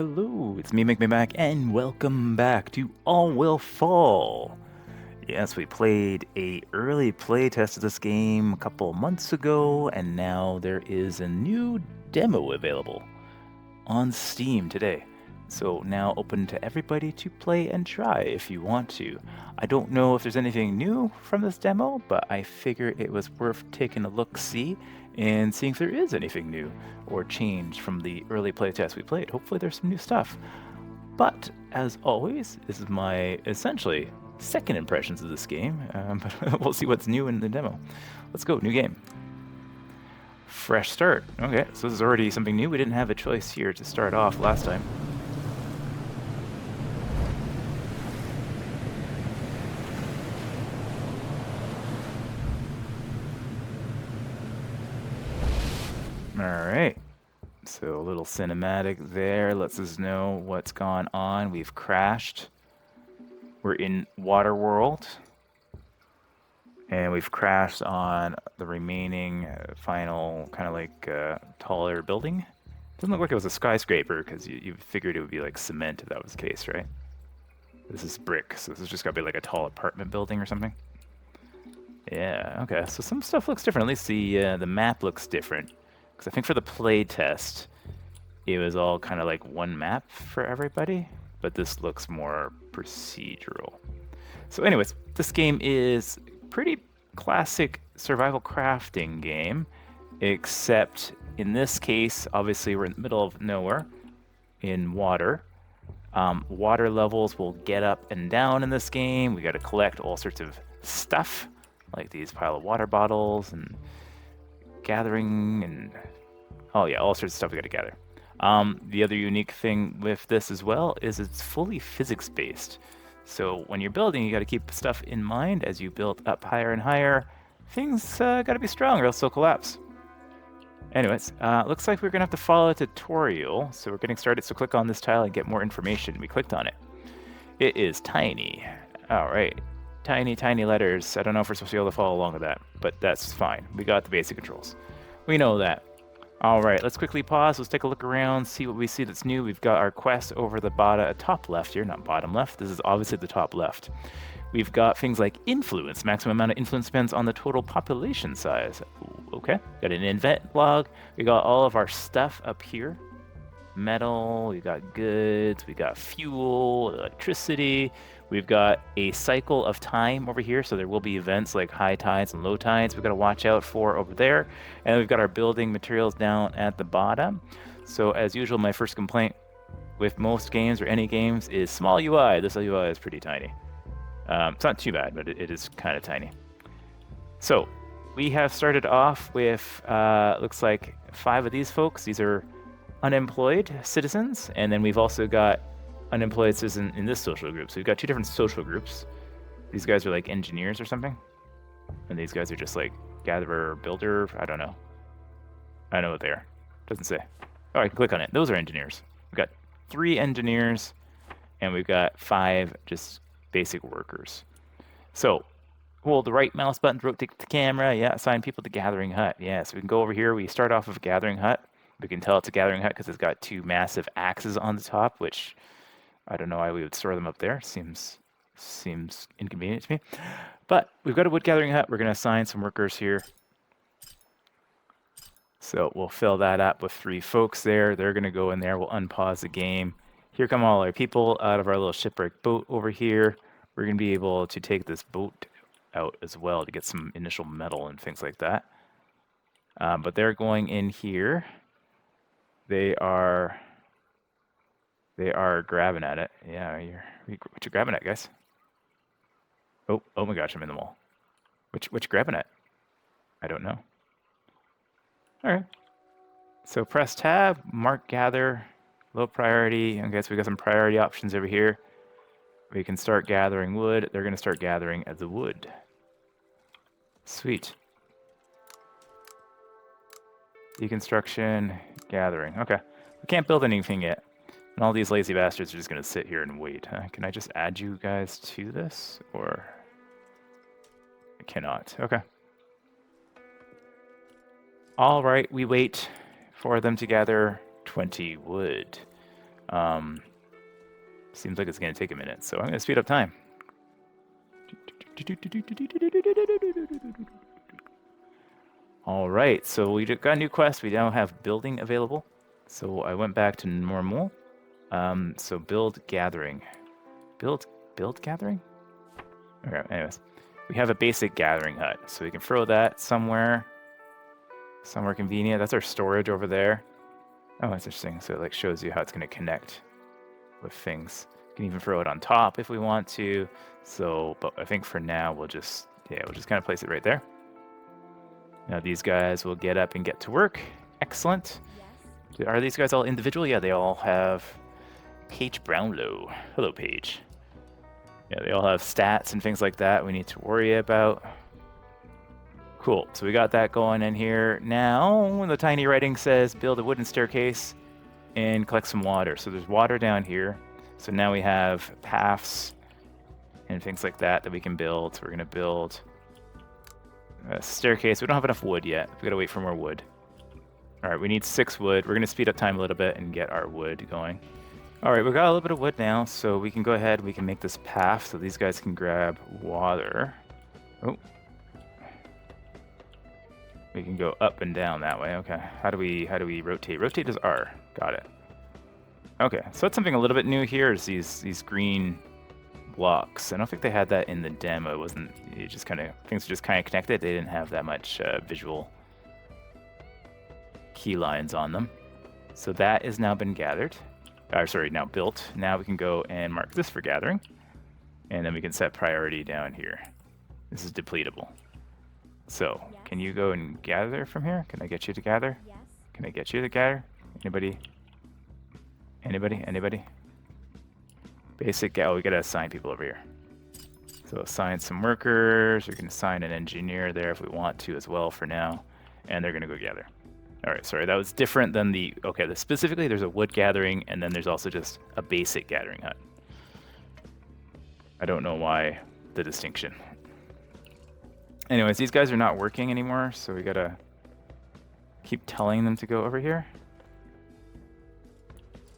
Hello, it's me, Mac, and welcome back to All Will Fall. Yes, we played a early playtest of this game a couple months ago, and now there is a new demo available on Steam today. So now open to everybody to play and try if you want to. I don't know if there's anything new from this demo, but I figure it was worth taking a look-see and seeing if there is anything new or changed from the early playtest we played. Hopefully there's some new stuff. But as always, this is my essentially second impressions of this game, but we'll see what's new in the demo. Let's go, new game. Fresh start. Okay, so this is already something new. We didn't have a choice here to start off last time. Alright, so a little cinematic there lets us know what's gone on. We've crashed. We're in Waterworld. And we've crashed on the remaining final kind of like taller building. Doesn't look like it was a skyscraper because you figured it would be like cement if that was the case, right? This is brick, so this is just got to be like a tall apartment building or something. Yeah, okay. So some stuff looks different. At least the map looks different. Because I think for the play test, it was all kind of like one map for everybody, but this looks more procedural. So anyways, this game is pretty classic survival crafting game, except in this case, obviously we're in the middle of nowhere in water. Water levels will get up and down in this game. We got to collect all sorts of stuff, like these pile of water bottles and gathering and oh yeah, all sorts of stuff we got to gather. The other unique thing with this as well is it's fully physics-based. So when you're building, you got to keep stuff in mind as you build up higher and higher. Things got to be strong or else they'll collapse. Anyways, looks like we're going to have to follow a tutorial. So we're getting started, so click on this tile and get more information. We clicked on it. It is tiny. All right. Tiny, tiny letters. I don't know if we're supposed to be able to follow along with that, but that's fine. We got the basic controls. We know that. All right, let's quickly pause. Let's take a look around, see what we see that's new. We've got our quest over the top left here, not bottom left. This is obviously the top left. We've got things like influence. Maximum amount of influence depends on the total population size. Ooh, okay, got an invent log. We got all of our stuff up here. Metal, we got goods, we got fuel, electricity. We've got a cycle of time over here, so there will be events like high tides and low tides we've got to watch out for over there. And we've got our building materials down at the bottom. So as usual, my first complaint with most games or any games is small UI. This UI is pretty tiny. It's not too bad, but it is kind of tiny. So we have started off with, looks like 5 of these folks. These are unemployed citizens, and then we've also got unemployed citizens in this social group. So we've got 2 different social groups. These guys are like engineers or something, and these guys are just like gatherer, builder. I don't know. I know what they are. Doesn't say. Oh, I can click on it. Those are engineers. We've got 3 engineers, and we've got 5 just basic workers. So hold the right mouse button to rotate the camera. Yeah, assign people to gathering hut. Yeah, so we can go over here. We start off with a gathering hut. We can tell it's a gathering hut because it's got 2 massive axes on the top, which I don't know why we would store them up there. Seems inconvenient to me. But we've got a wood gathering hut. We're going to assign some workers here. So we'll fill that up with 3 folks there. They're going to go in there. We'll unpause the game. Here come all our people out of our little shipwreck boat over here. We're going to be able to take this boat out as well to get some initial metal and things like that. But they're going in here. They are grabbing at it. Yeah, what you grabbing at, guys? Oh my gosh, I'm in the wall. What you grabbing at? I don't know. All right. So press tab, mark gather, low priority. I guess we got some priority options over here. We can start gathering wood. They're going to start gathering the wood. Sweet. Deconstruction, gathering. Okay. We can't build anything yet. And all these lazy bastards are just going to sit here and wait. Can I just add you guys to this? Or I cannot. Okay. All right, we wait for them to gather 20 wood. Seems like it's going to take a minute, so I'm going to speed up time. All right, so we got a new quest. We now have building available. So I went back to normal. So build gathering. Build gathering? Okay, anyways. We have a basic gathering hut, so we can throw that somewhere convenient. That's our storage over there. Oh, that's interesting. So it like shows you how it's going to connect with things. You can even throw it on top if we want to. So, but I think for now we'll just kind of place it right there. Now these guys will get up and get to work. Excellent. Yes. Are these guys all individual? Yeah, they all have Paige Brownlow. Hello, Paige. Yeah, they all have stats and things like that we need to worry about. Cool, so we got that going in here. Now, the tiny writing says build a wooden staircase and collect some water. So there's water down here. So now we have paths and things like that we can build. So we're gonna build a staircase. We don't have enough wood yet. We gotta wait for more wood. All right, we need 6 wood. We're gonna speed up time a little bit and get our wood going. All right, we got a little bit of wood now, so we can go ahead, we can make this path so these guys can grab water. Oh. We can go up and down that way, okay. How do we rotate? Rotate is R, got it. Okay, so that's something a little bit new here is these green blocks. I don't think they had that in the demo. It wasn't, things were just kind of connected. They didn't have that much visual key lines on them. So that has now been gathered. Now built. Now we can go and mark this for gathering. And then we can set priority down here. This is depletable. So, yes. Can you go and gather from here? Can I get you to gather? Yes. Can I get you to gather? Anybody? Anybody? Basic, oh, we gotta assign people over here. So assign some workers. We can assign an engineer there if we want to as well for now. And they're gonna go gather. All right, sorry, that was different than specifically there's a wood gathering and then there's also just a basic gathering hut. I don't know why the distinction. Anyways, these guys are not working anymore, so we gotta keep telling them to go over here.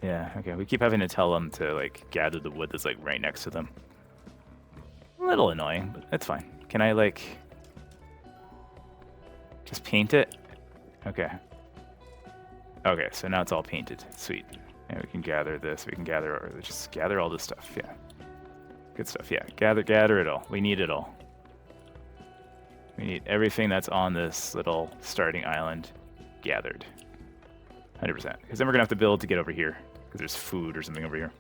Yeah, okay, we keep having to tell them to like gather the wood that's like right next to them. A little annoying, but it's fine. Can I like just paint it? Okay. Okay, so now it's all painted. Sweet. And we can gather this. We can just gather all this stuff. Yeah. Good stuff. Yeah. Gather it all. We need it all. We need everything that's on this little starting island gathered. 100%. Because then we're going to have to build to get over here. Because there's food or something over here.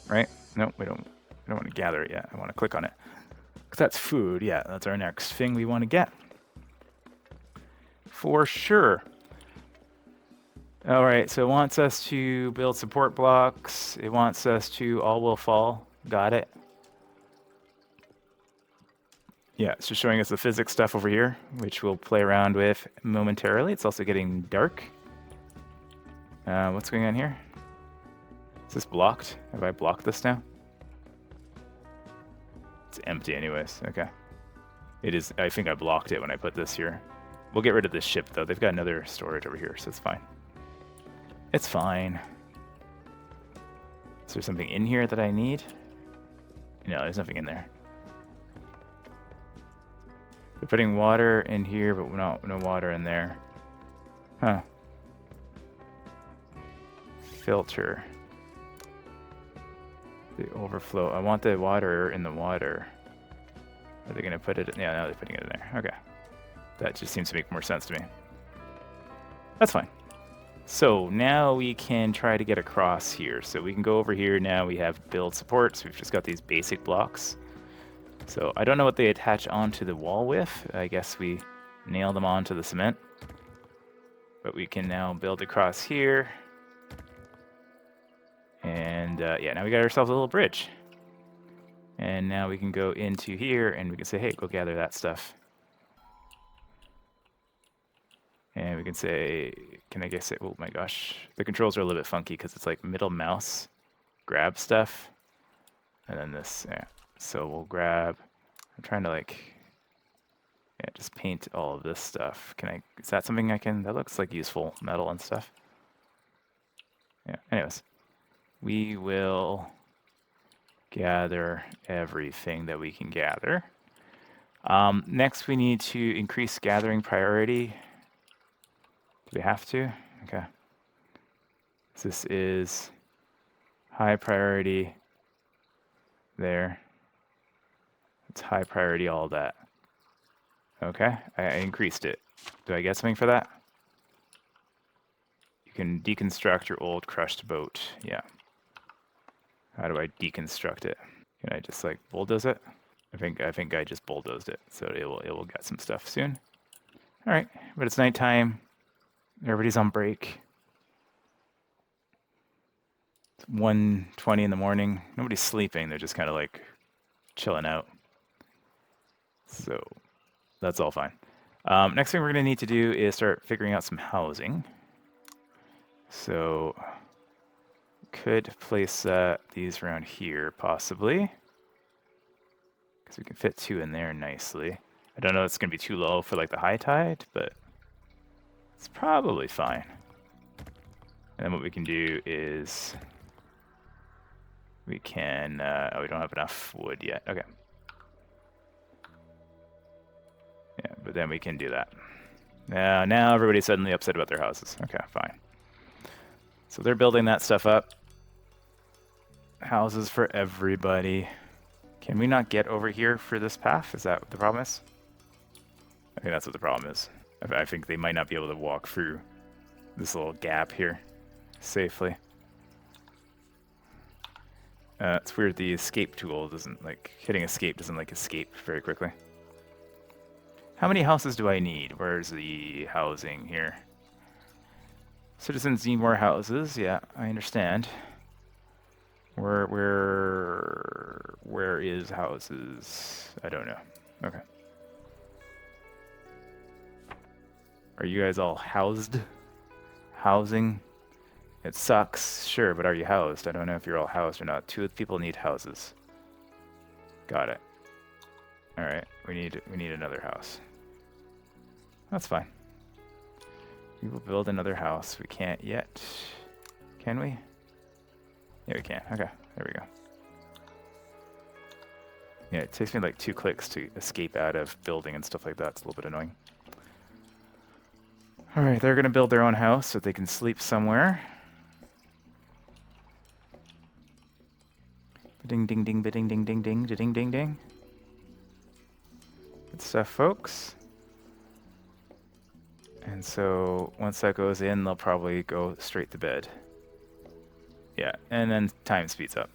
Right? No, we don't want to gather it yet. I want to click on it. Because that's food. Yeah, that's our next thing we want to get. For sure. All right, so it wants us to build support blocks. It wants us to all will fall. Got it. Yeah, it's just showing us the physics stuff over here, which we'll play around with momentarily. It's also getting dark. What's going on here? Is this blocked? Have I blocked this now? It's empty anyways. Okay. It is. I think I blocked it when I put this here. We'll get rid of this ship, though. They've got another storage over here, so it's fine. It's fine. Is there something in here that I need? No, there's nothing in there. We're putting water in here, but no water in there. Huh. Filter. The overflow. I want the water in the water. Are they going to put it? Yeah, now they're putting it in there. Okay. That just seems to make more sense to me. That's fine. So now we can try to get across here. So we can go over here now. We have build supports. We've just got these basic blocks. So I don't know what they attach onto the wall with. I guess we nail them onto the cement. But we can now build across here. And yeah, now we got ourselves a little bridge. And now we can go into here and we can say, hey, go gather that stuff. And we can say, can I guess it? Oh my gosh. The controls are a little bit funky because it's like middle mouse, grab stuff. And then this, yeah. So we'll grab, I'm trying to like, yeah, just paint all of this stuff. Is that something I can, that looks like useful metal and stuff. Yeah, anyways. we will gather everything that we can gather. Next, we need to increase gathering priority. Do we have to? Okay. This is high priority there. It's high priority, all that. Okay, I increased it. Do I get something for that? You can deconstruct your old crushed boat. Yeah. How do I deconstruct it? Can I just like bulldoze it? I think I just bulldozed it, so it will get some stuff soon. All right, but it's nighttime. Everybody's on break. It's 1:20 in the morning. Nobody's sleeping. They're just kind of like chilling out. So that's all fine. Next thing we're going to need to do is start figuring out some housing. So could place these around here, possibly. Because we can fit 2 in there nicely. I don't know if it's going to be too low for like the high tide, but it's probably fine. And then what we can do is we can, oh, we don't have enough wood yet. Okay. Yeah, but then we can do that. Now everybody's suddenly upset about their houses. Okay, fine. So they're building that stuff up. Houses for everybody. Can we not get over here for this path? Is that what the problem is? I think that's what the problem is. I think they might not be able to walk through this little gap here safely. It's weird the escape tool doesn't, like, hitting escape doesn't, like, escape very quickly. How many houses do I need? Where's the housing here? Citizens need more houses. Yeah, I understand. Where is houses? I don't know. Okay. Are you guys all housed? Housing? It sucks, sure, but are you housed? I don't know if you're all housed or not. 2 people need houses. Got it. All right, we need another house. That's fine. We will build another house. We can't yet. Can we? Yeah, we can. Okay, there we go. Yeah, it takes me like 2 clicks to escape out of building and stuff like that. It's a little bit annoying. All right, they're gonna build their own house so they can sleep somewhere. Ding ding ding ding ding ding ding ding ding ding. Good stuff, folks. And so once that goes in, they'll probably go straight to bed. Yeah, and then time speeds up.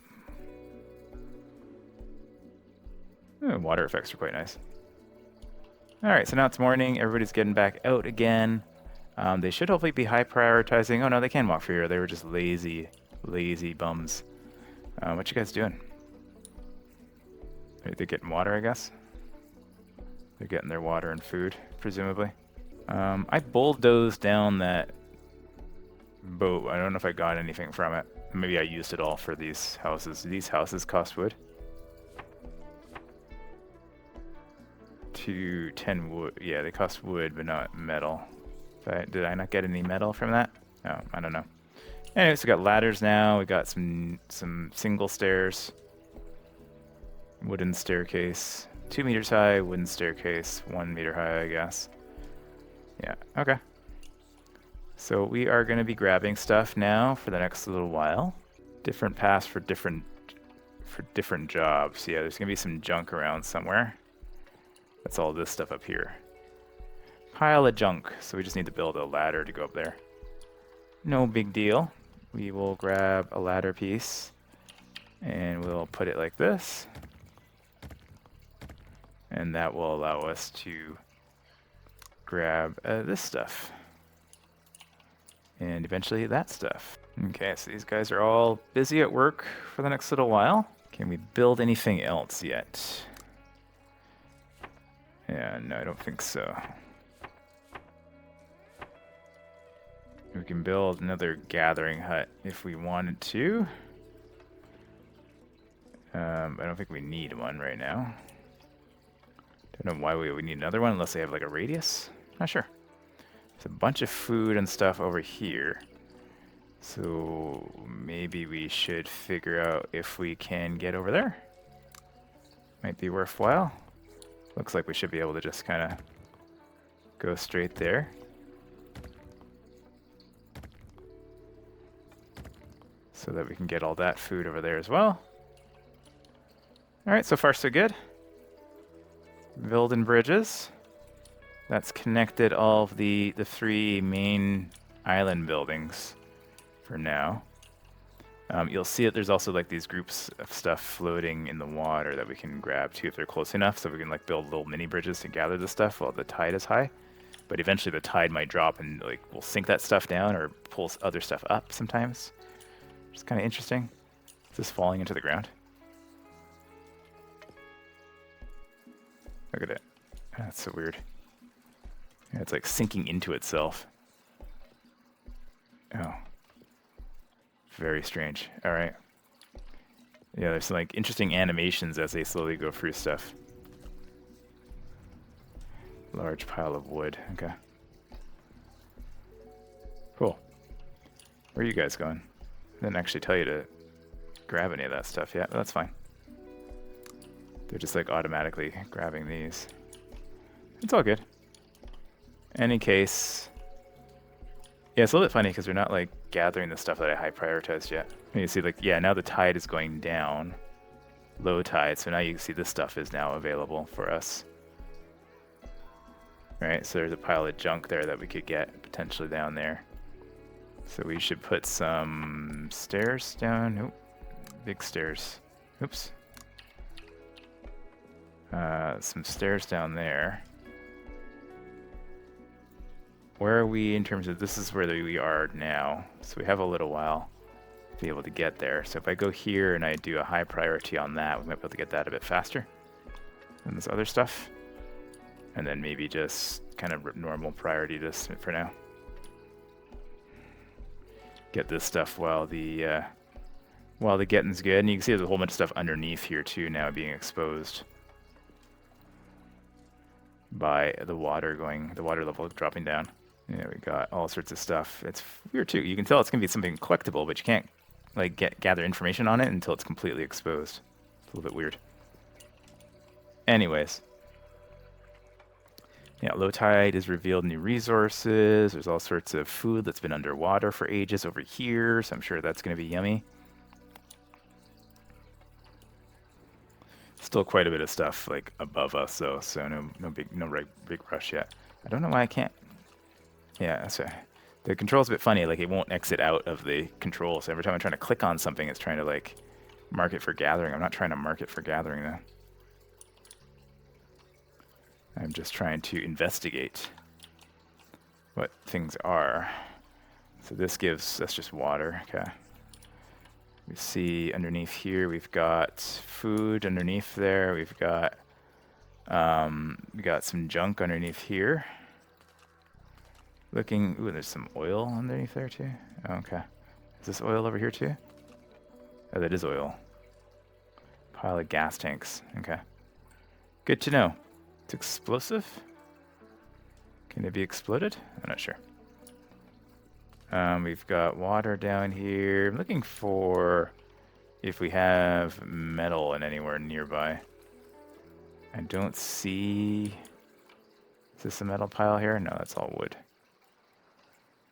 Water effects are quite nice. All right, so now it's morning. Everybody's getting back out again. They should hopefully be high prioritizing. Oh no, they can walk through here. They were just lazy bums. What you guys doing? They're getting water, I guess. They're getting their water and food, presumably. I bulldozed down that boat. I don't know if I got anything from it. Maybe I used it all for these houses. These houses cost wood. 10 wood. Yeah, they cost wood, but not metal. Did I not get any metal from that? No, I don't know. Anyways, we got ladders now. We got some single stairs. Wooden staircase. 2 meters high, wooden staircase. 1 meter high, I guess. Yeah, okay. So we are going to be grabbing stuff now for the next little while. Different paths for different jobs. Yeah, there's going to be some junk around somewhere. That's all this stuff up here. Pile of junk. So we just need to build a ladder to go up there. No big deal. We will grab a ladder piece and we'll put it like this. And that will allow us to grab this stuff. And eventually that stuff. Okay, so these guys are all busy at work for the next little while. Can we build anything else yet? Yeah, no, I don't think so. We can build another gathering hut if we wanted to. I don't think we need one right now. Don't know why we would need another one unless they have like a radius. Not sure. There's a bunch of food and stuff over here. So maybe we should figure out if we can get over there. Might be worthwhile. Looks like we should be able to just kind of go straight there. So that we can get all that food over there as well. Alright, so far so good. Building bridges. That's connected all of the three main island buildings for now. You'll see that there's also like these groups of stuff floating in the water that we can grab too if they're close enough, so we can like build little mini bridges to gather the stuff while the tide is high. But eventually the tide might drop and like we'll sink that stuff down or pull other stuff up sometimes. It's kind of interesting. Is this falling into the ground? Look at it. That's so weird. Yeah, it's like sinking into itself. Oh. Very strange. Alright. Yeah, there's some like interesting animations as they slowly go through stuff. Large pile of wood. Okay. Cool. Where are you guys going? I didn't actually tell you to grab any of that stuff yet, but that's fine. They're just like automatically grabbing these. It's all good. Any case, yeah, it's a little bit funny because we're not like gathering the stuff that I high prioritized yet. And you see like, yeah, now the tide is going down, low tide. So now you can see this stuff is now available for us. Right, so there's a pile of junk there that we could get potentially down there. So we should put some stairs down. Oop, big stairs. Oops. Some stairs down there. Where are we in terms of, this is where we are now. So we have a little while to be able to get there. So if I go here and I do a high priority on that, we might be able to get that a bit faster than this other stuff. And then maybe just kind of normal priority this for now. Get this stuff while the getting's good. And you can see there's a whole bunch of stuff underneath here too now being exposed by the water level dropping down. Yeah, we got all sorts of stuff. It's weird too. You can tell it's gonna be something collectible, but you can't like gather information on it until it's completely exposed. It's a little bit weird. Anyways. Yeah, low tide has revealed new resources. There's all sorts of food that's been underwater for ages over here, so I'm sure that's gonna be yummy. Still quite a bit of stuff like above us though, so no big rush yet. I don't know why I can't. Yeah, so the control's a bit funny, like it won't exit out of the control, so every time I'm trying to click on something, it's trying to like mark it for gathering. I'm not trying to mark it for gathering though. I'm just trying to investigate what things are. So this gives, that's just water, okay. We see underneath here, we've got food underneath there. We got some junk underneath here. Looking, ooh, there's some oil underneath there too. Oh, okay. Is this oil over here too? Oh, that is oil. Pile of gas tanks, okay. Good to know. It's explosive? Can it be exploded? I'm not sure. We've got water down here. I'm looking for if we have metal in anywhere nearby. I don't see... Is this a metal pile here? No, that's all wood.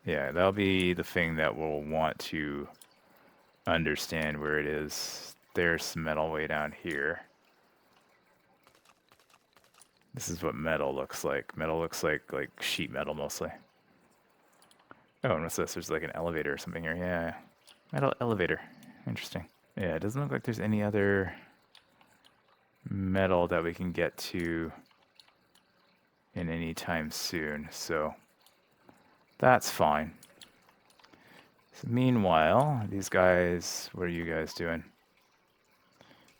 Yeah, that'll be the thing that we'll want to understand where it is. There's some metal way down here. This is what metal looks like. Metal looks like sheet metal mostly. Oh, and what's this? There's like an elevator or something here. Yeah, metal elevator. Interesting. Yeah, it doesn't look like there's any other metal that we can get to in any time soon, so that's fine. So meanwhile, these guys, what are you guys doing?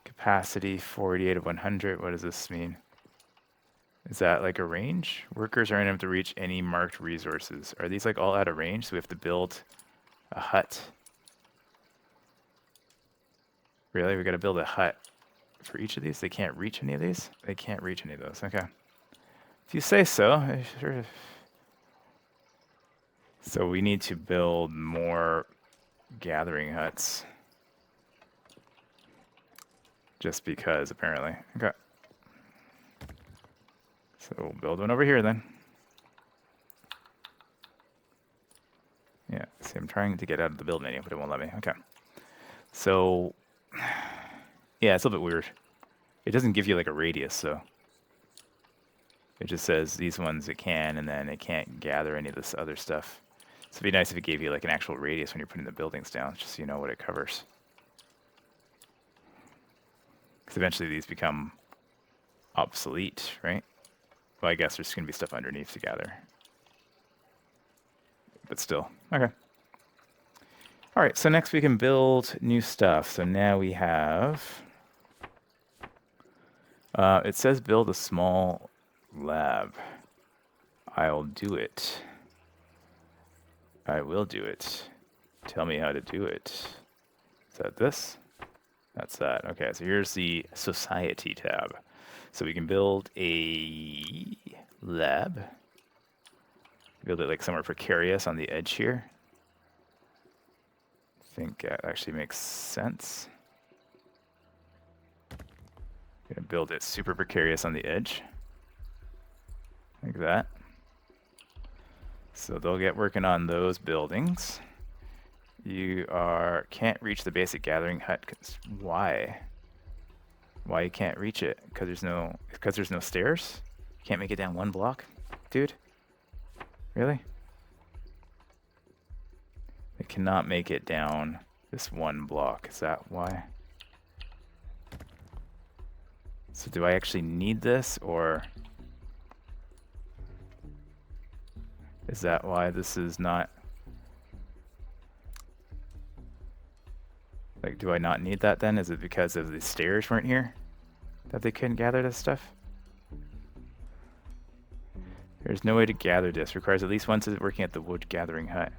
Capacity 48 of 100. What does this mean? Is that like a range? Workers are unable to reach any marked resources. Are these like all out of range? So we have to build a hut. Really? We got to build a hut for each of these? They can't reach any of these? They can't reach any of those. Okay. If you say so. Sure. So we need to build more gathering huts. Just because, apparently. Okay. So we'll build one over here then. Yeah, see, I'm trying to get out of the build menu, but it won't let me. Okay. So, yeah, it's a little bit weird. It doesn't give you like a radius, so it just says these ones it can, and then it can't gather any of this other stuff. So it'd be nice if it gave you like an actual radius when you're putting the buildings down, just so you know what it covers. Because eventually these become obsolete, right? Well, I guess there's going to be stuff underneath to gather. But still, okay. All right, so next we can build new stuff. So now we have, it says build a small lab. I'll do it. I will do it. Tell me how to do it. Is that this? That's that. Okay, so here's the society tab. So we can build a lab. Build it like somewhere precarious on the edge here. I think that actually makes sense. Gonna build it super precarious on the edge. Like that. So they'll get working on those buildings. You can't reach the basic gathering hut. Why? Why you can't reach it? Because there's no stairs? You can't make it down one block? Dude? Really? I cannot make it down this one block. Is that why? So do I actually need this, or is that why this is not? Like, do I not need that then? Is it because of the stairs weren't here that they couldn't gather this stuff? There's no way to gather this. Requires at least one citizen working at the wood gathering hut.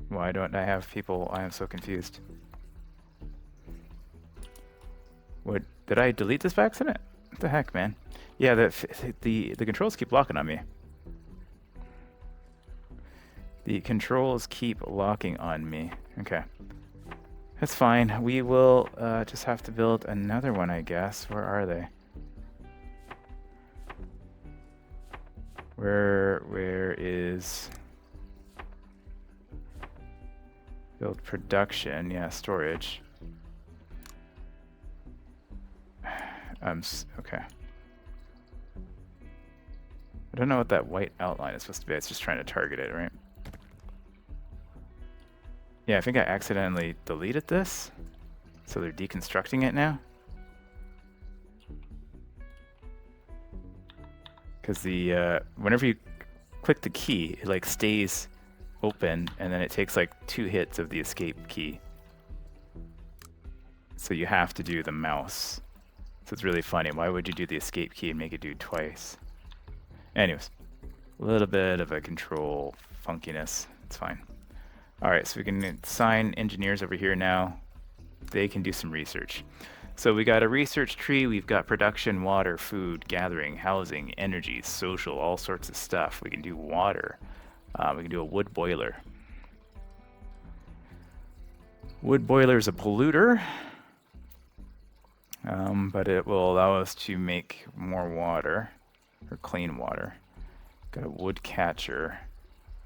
Why don't I have people? I am so confused. What, did I delete this by accident? What the heck, man? Yeah, the controls keep locking on me. The controls keep locking on me. Okay. That's fine. We will just have to build another one, I guess. Where are they? Where is build production? Yeah, storage. Okay. I don't know what that white outline is supposed to be. It's just trying to target it, right? Yeah, I think I accidentally deleted this. So they're deconstructing it now. Because whenever you click the key, it like stays open, and then it takes like 2 hits of the escape key. So you have to do the mouse. So it's really funny. Why would you do the escape key and make it do twice? Anyways, a little bit of a control funkiness. It's fine. All right, so we can assign engineers over here now. They can do some research. So we got a research tree. We've got production, water, food, gathering, housing, energy, social, all sorts of stuff. We can do water. We can do a wood boiler. Wood boiler is a polluter, but it will allow us to make more water, or clean water. Got a wood catcher.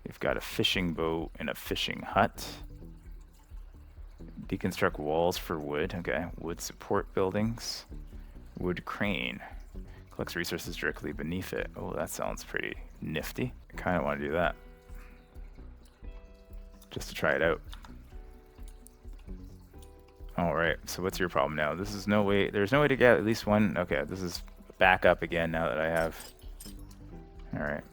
We've got a fishing boat and a fishing hut. Deconstruct walls for wood. Okay, wood support buildings. Wood crane. Collects resources directly beneath it. Oh, that sounds pretty nifty. I kind of want to do that. Just to try it out. Alright, so what's your problem now? There's no way to get at least one. Okay, this is back up again now that I have. Alright.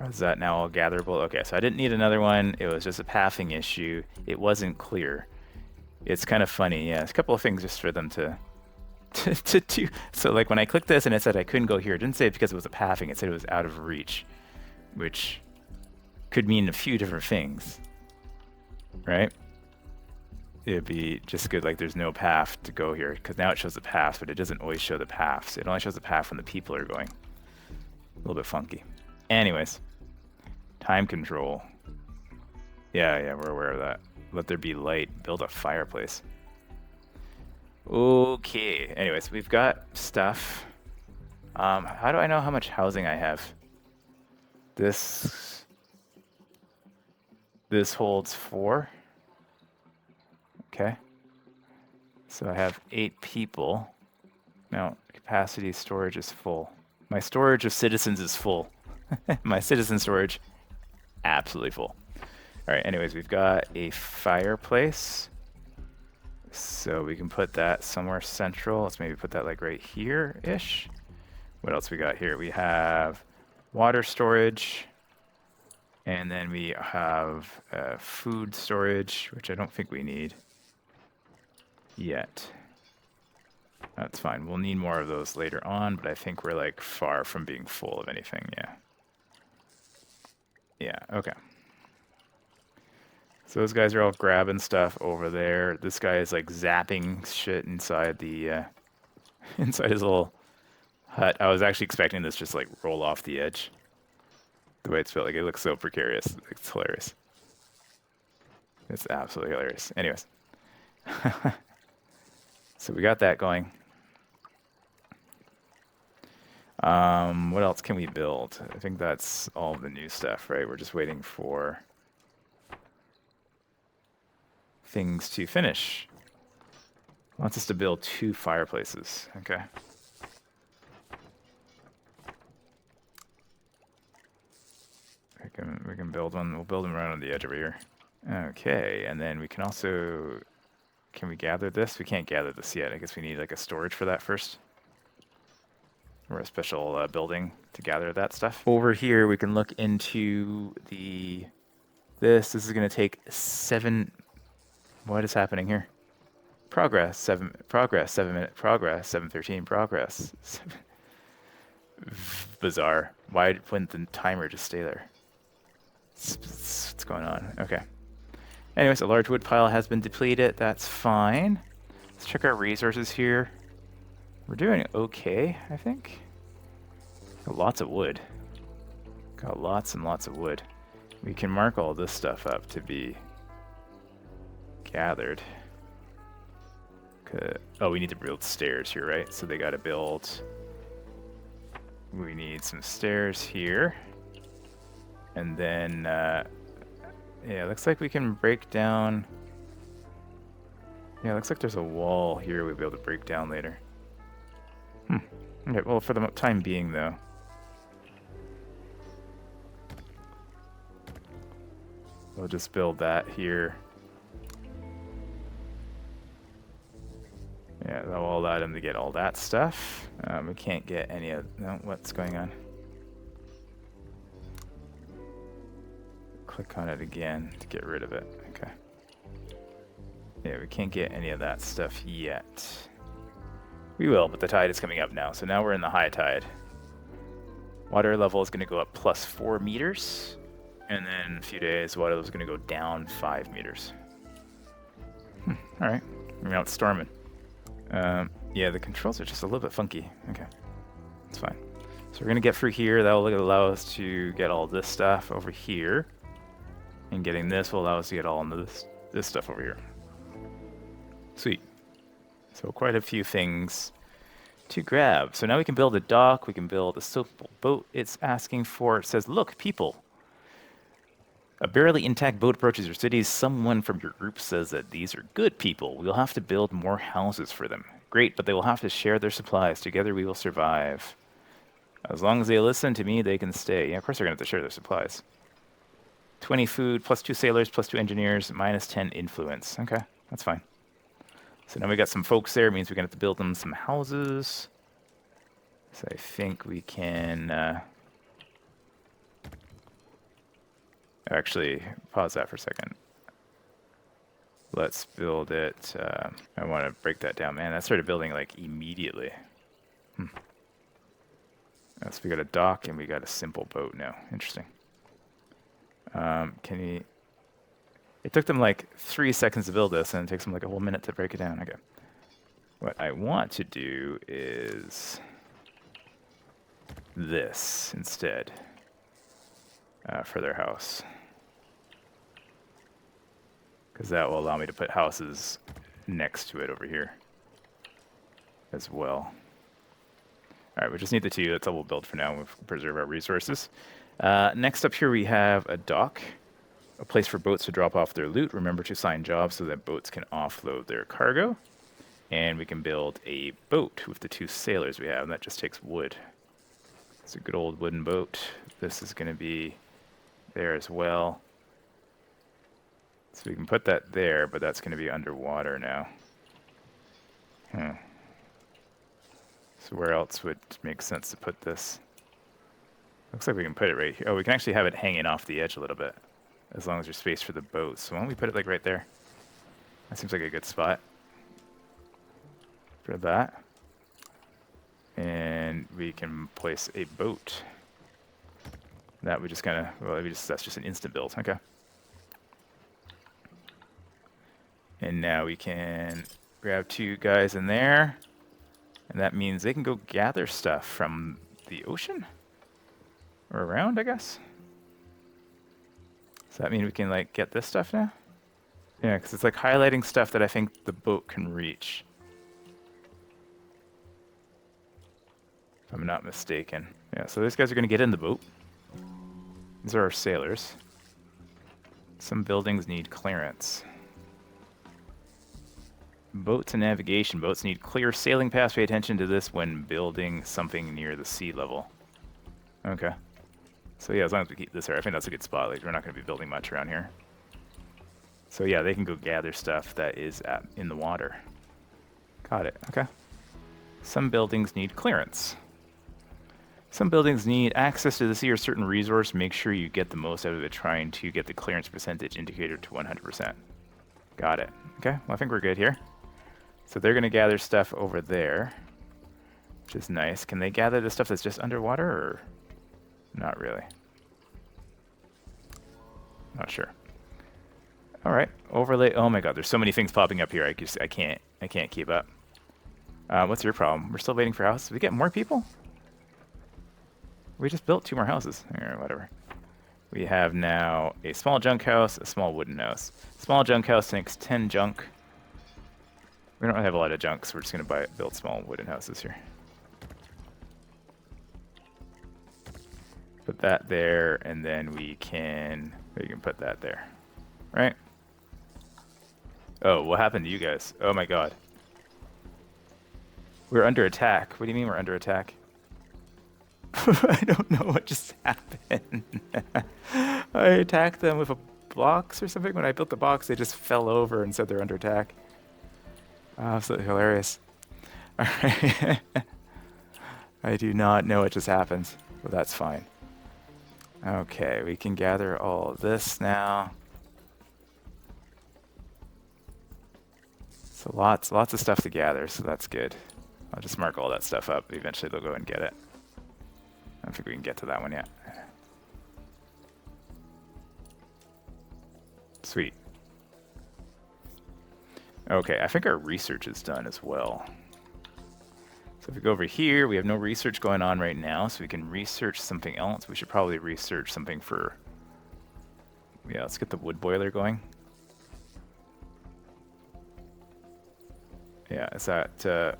Is that now all gatherable? Okay, so I didn't need another one. It was just a pathing issue. It wasn't clear. It's kind of funny, yeah. It's a couple of things just for them to do. So like when I clicked this and it said I couldn't go here, it didn't say it because it was a pathing. It said it was out of reach, which could mean a few different things, right? It'd be just good, like there's no path to go here, because now it shows the path, but it doesn't always show the paths. It only shows the path when the people are going. A little bit funky. Anyways, time control. Yeah, we're aware of that. Let there be light. Build a fireplace. Okay. Anyways, we've got stuff. How do I know how much housing I have? This holds 4. Okay. So I have 8 people. No, capacity storage is full. My storage of citizens is full. My citizen storage, absolutely full. All right, anyways, we've got a fireplace. So we can put that somewhere central. Let's maybe put that like right here-ish. What else we got here? We have water storage. And then we have food storage, which I don't think we need yet. That's fine. We'll need more of those later on, but I think we're like far from being full of anything. Yeah. Yeah, okay. So those guys are all grabbing stuff over there. This guy is like zapping shit inside the inside his little hut. I was actually expecting this just like roll off the edge. The way it's built, like it looks so precarious. It's hilarious. It's absolutely hilarious. Anyways. So we got that going. What else can we build? I think that's all the new stuff, right? We're just waiting for things to finish. Wants us to build 2 fireplaces. Okay. We can build one. We'll build them right on the edge over here. Okay, and then we can also... Can we gather this? We can't gather this yet. I guess we need like a storage for that first. Or a special building to gather that stuff. Over here, we can look into the... This is going to take 7... What is happening here? Progress, 7 minute progress, 7:13 progress. Bizarre. Why wouldn't the timer just stay there? What's going on? Okay. Anyways, a large wood pile has been depleted. That's fine. Let's check our resources here. We're doing okay, I think. Got lots of wood. Got lots and lots of wood. We can mark all this stuff up to be gathered. Oh, we need to build stairs here, right? So they got to build... We need some stairs here. And then, yeah, looks like we can break down... Yeah, looks like there's a wall here we'll be able to break down later. Okay, well, for the time being, though. We'll just build that here. Yeah, that will allow them to get all that stuff. We can't get any of... No, what's going on? Click on it again to get rid of it. Okay. Yeah, we can't get any of that stuff yet. We will, but the tide is coming up now. So now we're in the high tide. Water level is going to go up plus 4 meters. And then in a few days, water level is going to go down 5 meters. All right. Now it's storming. Yeah, the controls are just a little bit funky. Okay, that's fine. So we're going to get through here. That will allow us to get all this stuff over here. And getting this will allow us to get all into this stuff over here. Sweet. So quite a few things to grab. So now we can build a dock. We can build a simple boat it's asking for. It says, look, people. A barely intact boat approaches your cities. Someone from your group says that these are good people. We'll have to build more houses for them. Great, but they will have to share their supplies. Together we will survive. As long as they listen to me, they can stay. Yeah, of course they're going to have to share their supplies. 20 food, plus 2 sailors, plus 2 engineers, minus 10 influence. Okay, that's fine. So now we got some folks there. It means we're going to have to build them some houses. So I think we can... Actually, pause that for a second. Let's build it. I want to break that down. Man, I started building like immediately. So we got a dock and we got a simple boat now. Interesting. Can you... It took them like 3 seconds to build this, and it takes them like a whole minute to break it down. Okay. What I want to do is this instead for their house. because that will allow me to put houses next to it over here as well. All right, we just need the 2. That's all we'll build for now. We'll preserve our resources. Next up here we have a dock, a place for boats to drop off their loot. Remember to assign jobs so that boats can offload their cargo. And we can build a boat with the 2 sailors we have, and that just takes wood. It's a good old wooden boat. This is going to be there as well. So we can put that there, but that's going to be underwater now. So where else would make sense to put this? Looks like we can put it right here. Oh, we can actually have it hanging off the edge a little bit, as long as there's space for the boat. So why don't we put it like right there? That seems like a good spot for that. And we can place a boat. That we just kind of, well, that's just an instant build. Okay. And now we can grab 2 guys in there. And that means they can go gather stuff from the ocean? Or around, I guess? Does that mean we can, like, get this stuff now? Yeah, because it's, like, highlighting stuff that I think the boat can reach. If I'm not mistaken. Yeah, so these guys are going to get in the boat. These are our sailors. Some buildings need clearance. Boats and navigation. Boats need clear sailing paths. Pay attention to this when building something near the sea level. Okay. So yeah, as long as we keep this here, I think that's a good spot. Like, we're not going to be building much around here. So yeah, they can go gather stuff that is in the water. Got it. Okay. Some buildings need clearance. Some buildings need access to the sea or certain resource. Make sure you get the most out of it, trying to get the clearance percentage indicator to 100%. Got it. Okay, well, I think we're good here. So they're going to gather stuff over there, which is nice. Can they gather the stuff that's just underwater, or not really? Not sure. All right, overlay. Oh my God, there's so many things popping up here. I can't keep up. What's your problem? We're still waiting for houses. We get more people? We just built 2 more houses, or whatever. We have now a small junk house, a small wooden house. Small junk house takes 10 junk. We don't have a lot of junk, so we're just going to build small wooden houses here. Put that there, and then we can put that there, right? Oh, what happened to you guys? Oh my God. We're under attack. What do you mean we're under attack? I don't know what just happened. I attacked them with a box or something. When I built the box, they just fell over and said they're under attack. Oh, absolutely hilarious. All right. I do not know what just happened, but that's fine. Okay, we can gather all of this now. So lots of stuff to gather, so that's good. I'll just mark all that stuff up. Eventually they'll go and get it. I don't think we can get to that one yet. Sweet. Okay, I think our research is done as well. So if we go over here, we have no research going on right now, so we can research something else. We should probably research something for... Yeah, let's get the wood boiler going. Yeah, is that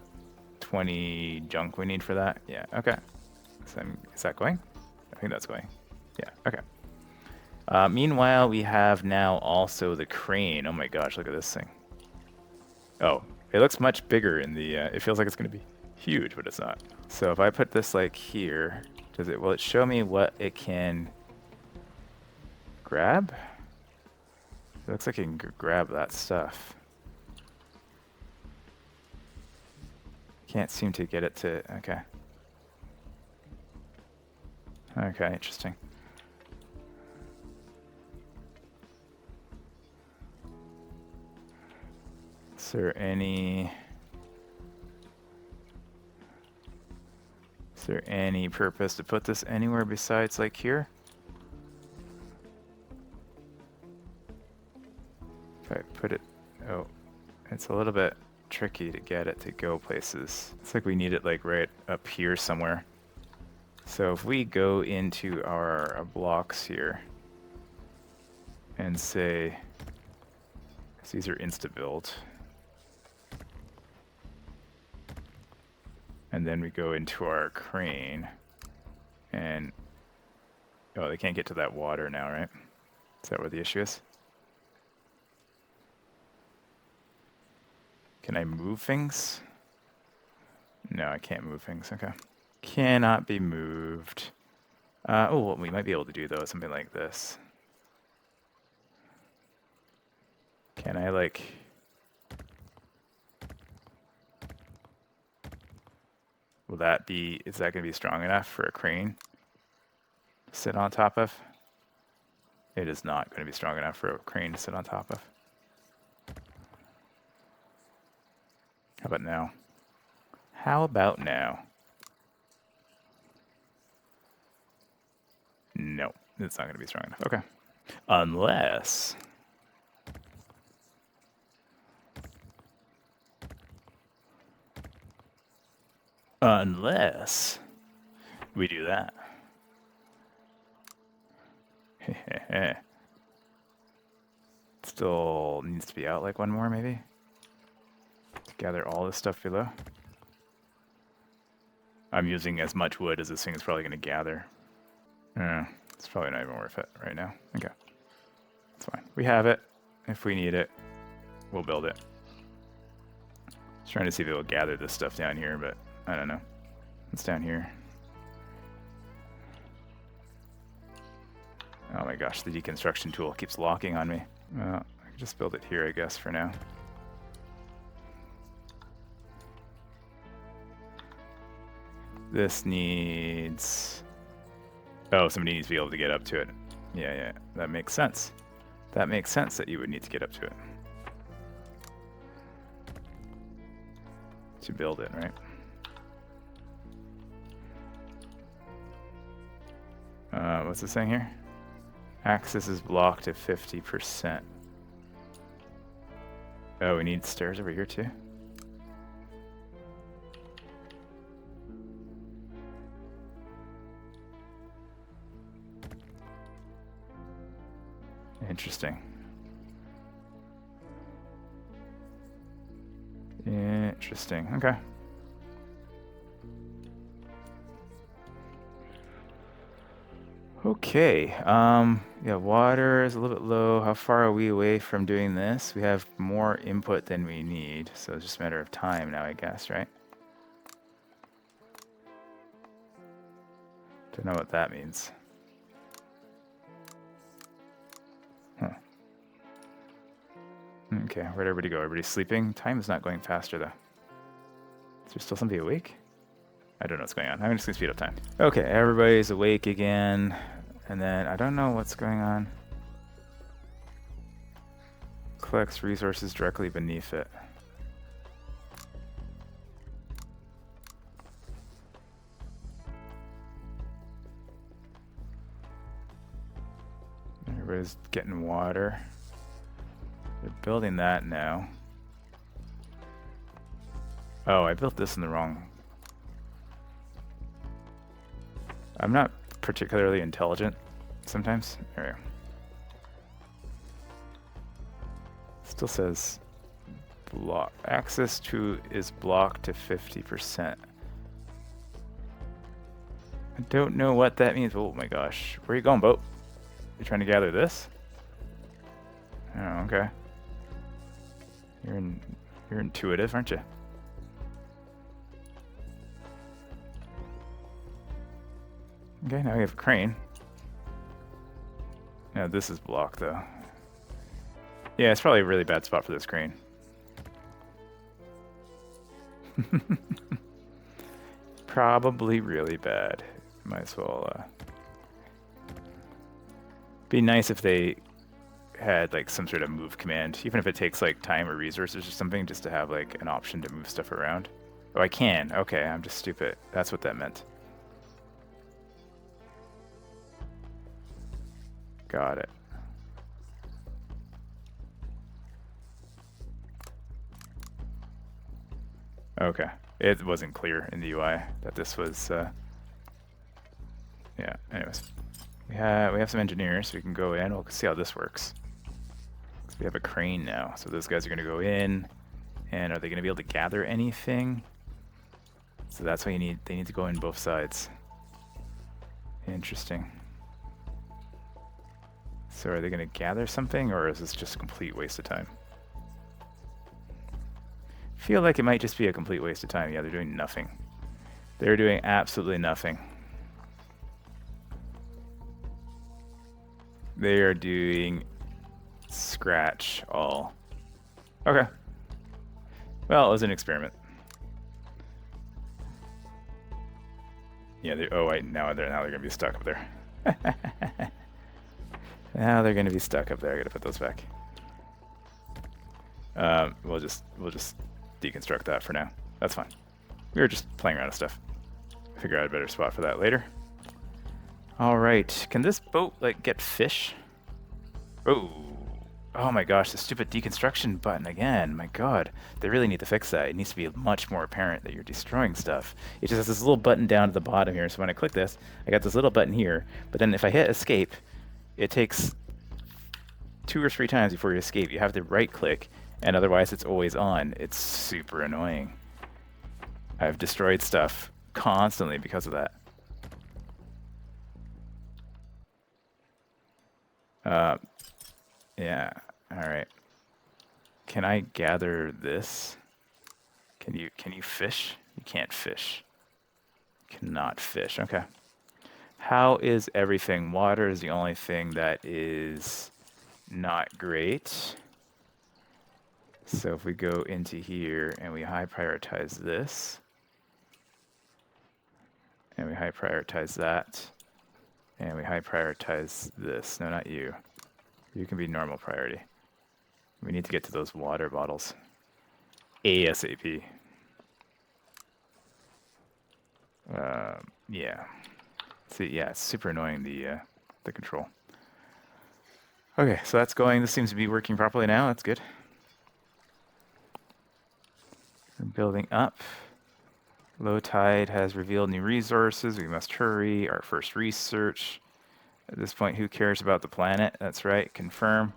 20 junk we need for that? Yeah, okay. So, is that going? I think that's going. Yeah, okay. Meanwhile, we have now also the crane. Oh my gosh, look at this thing. Oh, it looks much bigger in the... it feels like it's going to be huge, but it's not. So if I put this like here, will it show me what it can grab? It looks like it can grab that stuff. Can't seem to get it to... Okay. Okay, interesting. Is there any purpose to put this anywhere besides like here? If I put it... Oh, it's a little bit tricky to get it to go places. It's like we need it like right up here somewhere. So if we go into our blocks here and say So these are insta-build. And then we go into our crane. And... oh, they can't get to that water now, right? Is that where the issue is? Can I move things? No, I can't move things. Okay. Cannot be moved. Oh, what we might be able to do, though, is something like this. Can I, like... will that be... is that going to be strong enough for a crane to sit on top of? It is not going to be strong enough for a crane to sit on top of. How about now? How about now? No, it's not going to be strong enough. Okay. Unless... unless we do that. Still needs to be out like one more, maybe? To gather all this stuff below. I'm using as much wood as this thing is probably going to gather. It's probably not even worth it right now. Okay. That's fine. We have it. If we need it, we'll build it. Just trying to see if it will gather this stuff down here, but I don't know. It's down here. Oh my gosh, the deconstruction tool keeps locking on me. Well, I can just build it here, I guess, for now. This needs... oh, somebody needs to be able to get up to it. Yeah, that makes sense. That makes sense that you would need to get up to it. To build it, right? What's this thing here? Access is blocked to 50%. Oh, we need stairs over here too? Interesting. Interesting. Okay. Okay. Yeah, water is a little bit low. How far are we away from doing this? We have more input than we need, so it's just a matter of time now, I guess, right? Don't know what that means. Huh. Okay, where'd everybody go? Everybody's sleeping? Time is not going faster, though. Is there still somebody awake? I don't know what's going on. I'm just going to speed up time. Okay, everybody's awake again. And then I don't know what's going on. Collects resources directly beneath it. Everybody's getting water. They're building that now. Oh, I built this in the wrong... I'm not particularly intelligent sometimes. There we go. Still says block. Access to is blocked to 50%. I don't know what that means. Oh my gosh. Where are you going, boat? You trying to gather this? Oh, okay. You're intuitive, aren't you? Okay, now we have a crane. No, this is blocked though. Yeah, it's probably a really bad spot for this crane. Probably really bad. Might as well be nice if they had like some sort of move command, even if it takes like time or resources or something, just to have like an option to move stuff around. Oh, I can. Okay, I'm just stupid. That's what that meant. Got it. Okay. It wasn't clear in the UI that this was, yeah, anyways. We have some engineers, so we can go in. We'll see how this works. So we have a crane now. So those guys are going to go in. And are they going to be able to gather anything? So that's why they need to go in both sides. Interesting. So are they going to gather something, or is this just a complete waste of time? Feel like it might just be a complete waste of time. Yeah, they're doing nothing. They're doing absolutely nothing. They are doing scratch all. Okay. Well, it was an experiment. Yeah, now they're gonna be stuck up there. Now they're gonna be stuck up there. I gotta put those back. We'll just deconstruct that for now. That's fine. We were just playing around with stuff. Figure out a better spot for that later. All right, can this boat like get fish? Oh my gosh, the stupid deconstruction button again. My god, they really need to fix that. It needs to be much more apparent that you're destroying stuff. It just has this little button down at the bottom here. So when I click this, I got this little button here. But then if I hit escape, it takes 2 or 3 times before you escape. You have to right click, and otherwise it's always on. It's super annoying. I've destroyed stuff constantly because of that. Yeah, alright. Can I gather this? Can you fish? You can't fish. Cannot fish, okay. How is everything? Water is the only thing that is not great. So if we go into here and we high prioritize this, and we high prioritize that, and we high prioritize this. No, not you. You can be normal priority. We need to get to those water bottles ASAP. Yeah. See, yeah, it's super annoying, the control. Okay, so that's going. This seems to be working properly now. That's good. We're building up. Low tide has revealed new resources. We must hurry. Our first research. At this point, who cares about the planet? That's right. Confirm.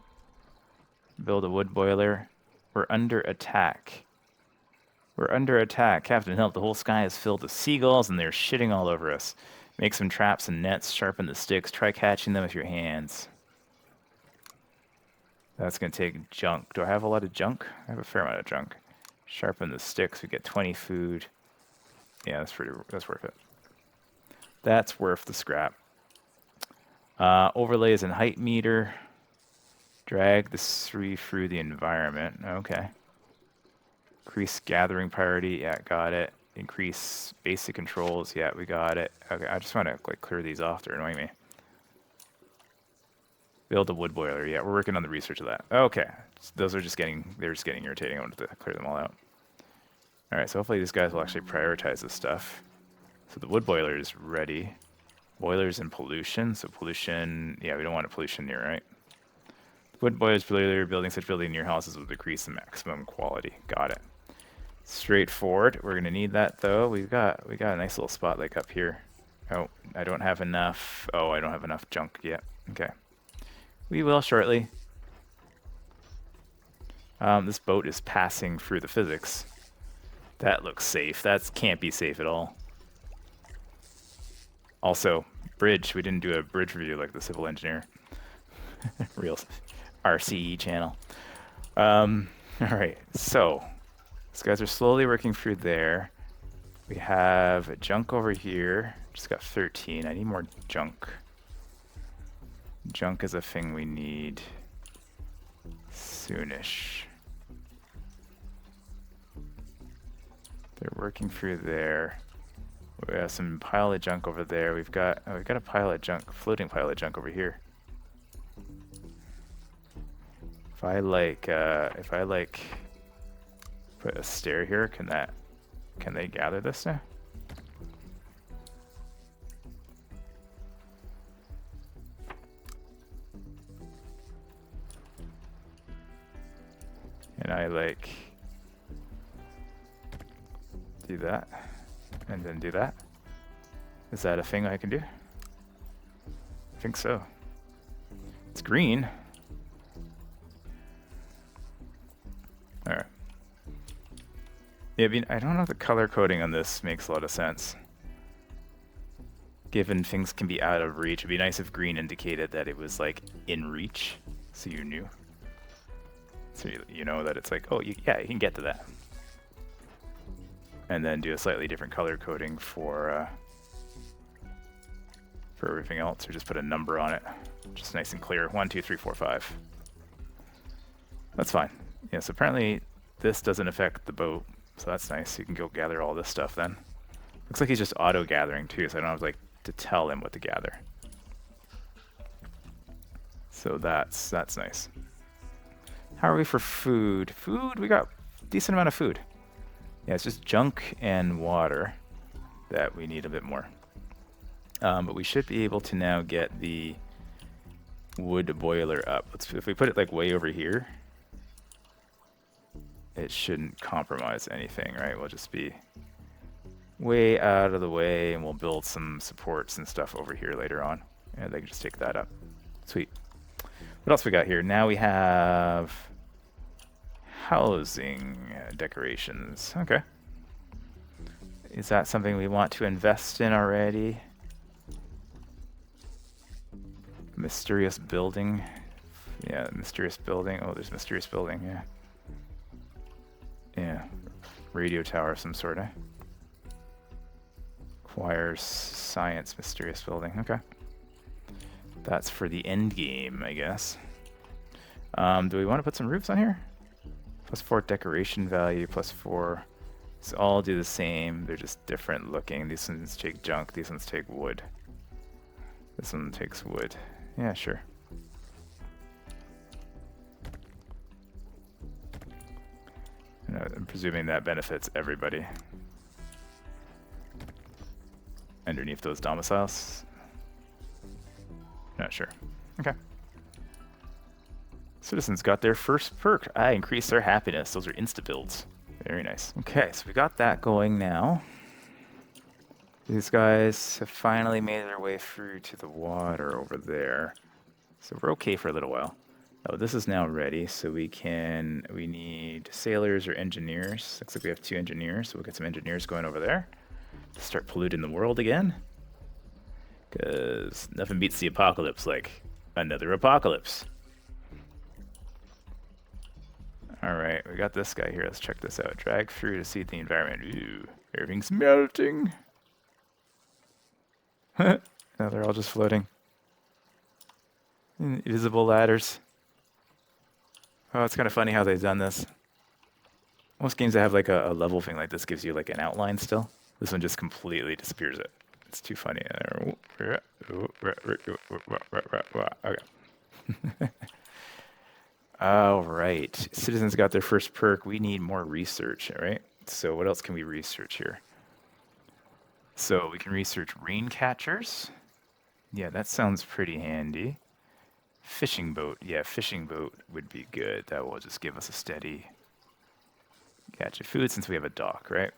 Build a wood boiler. We're under attack. We're under attack. Captain, help. The whole sky is filled with seagulls, and they're shitting all over us. Make some traps and nets. Sharpen the sticks. Try catching them with your hands. That's going to take junk. Do I have a lot of junk? I have a fair amount of junk. Sharpen the sticks. We get 20 food. Yeah, that's worth it. That's worth the scrap. Overlays and height meter. Drag the tree through the environment. Okay. Increase gathering priority. Yeah, got it. Increase basic controls. Yeah, we got it. Okay, I just want to like clear these off. They're annoying me. Build a wood boiler. Yeah, we're working on the research of that. Okay. Those are they're just getting irritating. I wanted to clear them all out. All right, so hopefully these guys will actually prioritize this stuff. So the wood boiler is ready. Boilers and pollution. So pollution, yeah, we don't want a pollution near, right? Wood boilers, building such building near houses will decrease the maximum quality. Got it. Straightforward. We're gonna need that though. We got a nice little spot like up here. Oh, I don't have enough. Oh, I don't have enough junk yet. Okay. We will shortly. This boat is passing through the physics. That looks safe. That can't be safe at all. Also, bridge. We didn't do a bridge review like the civil engineer. Real RCE channel. All right, so these guys are slowly working through there. We have junk over here. Just got 13. I need more junk. Junk is a thing we need soonish. They're working through there. We have some pile of junk over there. We've got a pile of junk, floating pile of junk over here. If I put a stair here, can they gather this now? And I do that, and then do that. Is that a thing I can do? I think so. It's green. Alright. Yeah, I mean, I don't know if the color coding on this makes a lot of sense. Given things can be out of reach, it'd be nice if green indicated that it was like in reach, so you knew. So you know that it's like, oh, yeah, you can get to that. And then do a slightly different color coding for everything else, or just put a number on it. Just nice and clear. 1, 2, 3, 4, 5. That's fine. Yeah, so apparently this doesn't affect the boat, so that's nice. You can go gather all this stuff then. Looks like he's just auto-gathering too, so I don't have like to tell him what to gather. So that's nice. How are we for food? Food, we got a decent amount of food. Yeah, it's just junk and water that we need a bit more. But we should be able to now get the wood boiler up. If we put it like way over here, it shouldn't compromise anything, right? We'll just be way out of the way, and we'll build some supports and stuff over here later on. And they can just take that up. Sweet. What else we got here? Now we have housing decorations. Okay. Is that something we want to invest in already? Mysterious building. Yeah, mysterious building. Oh, there's mysterious building, yeah. Yeah. Radio tower of some sort, eh? Requires science, mysterious building. Okay. That's for the end game, I guess. Do we want to put some roofs on here? +4 decoration value, +4. So all do the same. They're just different looking. These ones take junk. These ones take wood. This one takes wood. Yeah, sure. I'm presuming that benefits everybody. Underneath those domiciles? Not sure. Okay. Citizens got their first perk. I increased their happiness. Those are insta-builds. Very nice. Okay, so we got that going now. These guys have finally made their way through to the water over there. So we're okay for a little while. Oh, this is now ready, so we need sailors or engineers. Looks like we have 2 engineers, so we'll get some engineers going over there. Start polluting the world again. Because nothing beats the apocalypse like another apocalypse. Alright, we got this guy here. Let's check this out. Drag through to see the environment. Ooh, everything's melting. Now they're all just floating. Invisible ladders. Oh, it's kind of funny how they've done this. Most games that have like a level thing like this gives you like an outline still. This one just completely disappears it. It's too funny. Okay. All right. Citizens got their first perk. We need more research, all right? So what else can we research here? So we can research rain catchers. Yeah, that sounds pretty handy. Fishing boat. Yeah, fishing boat would be good. That will just give us a steady catch of food since we have a dock, right?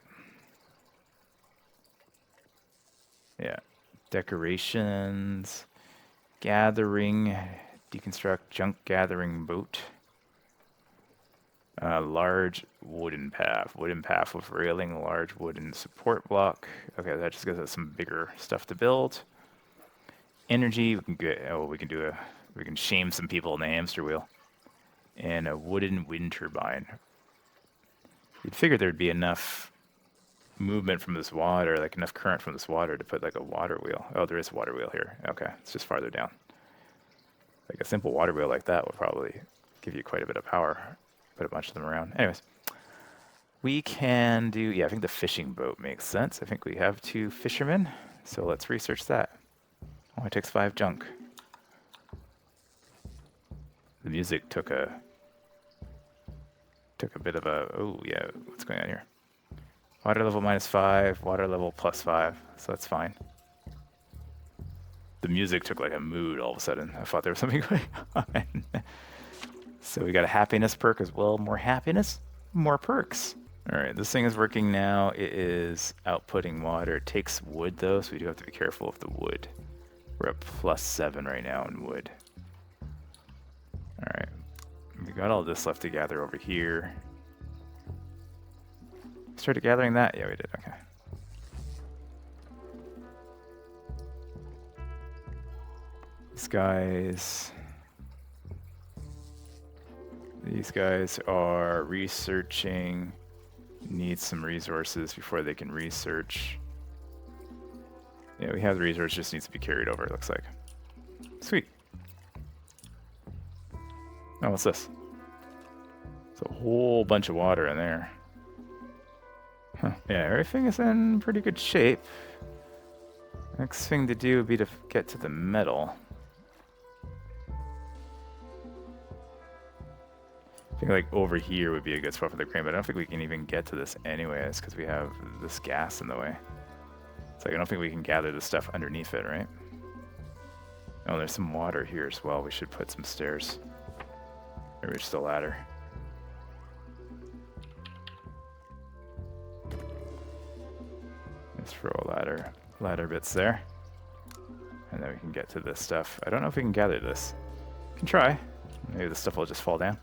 Yeah. Decorations. Gathering. Deconstruct junk gathering boat. Large wooden path. Wooden path with railing, large wooden support block. Okay, that just gives us some bigger stuff to build. Energy, we can shame some people in the hamster wheel. And a wooden wind turbine. You'd figure there'd be enough movement from this water, like enough current from this water to put like a water wheel. Oh, there is a water wheel here. Okay, it's just farther down. Like a simple water wheel like that will probably give you quite a bit of power. Put a bunch of them around. Anyways, we can do, yeah, I think the fishing boat makes sense. I think we have 2 fishermen, so let's research that. Oh, it takes 5 junk. The music took a bit of a, oh yeah, what's going on here? Water level -5, water level +5, so that's fine. The music took like a mood all of a sudden. I thought there was something going on. So we got a happiness perk as well. More happiness, more perks. All right, this thing is working now. It is outputting water. It takes wood though, so we do have to be careful of the wood. We're at +7 right now in wood. All right, we got all this left to gather over here. started gathering that? Yeah, we did. Okay. These guys are researching. Need some resources before they can research. Yeah, we have the resource, just needs to be carried over, it looks like. Sweet. Oh, what's this? It's a whole bunch of water in there. Huh. Yeah, everything is in pretty good shape. Next thing to do would be to get to the metal. I think like over here would be a good spot for the crane, but I don't think we can even get to this anyways because we have this gas in the way. It's like I don't think we can gather the stuff underneath it, right? Oh, there's some water here as well. We should put some stairs. Maybe just a ladder. Let's throw a ladder bits there. And then we can get to this stuff. I don't know if we can gather this. We can try. Maybe this stuff will just fall down.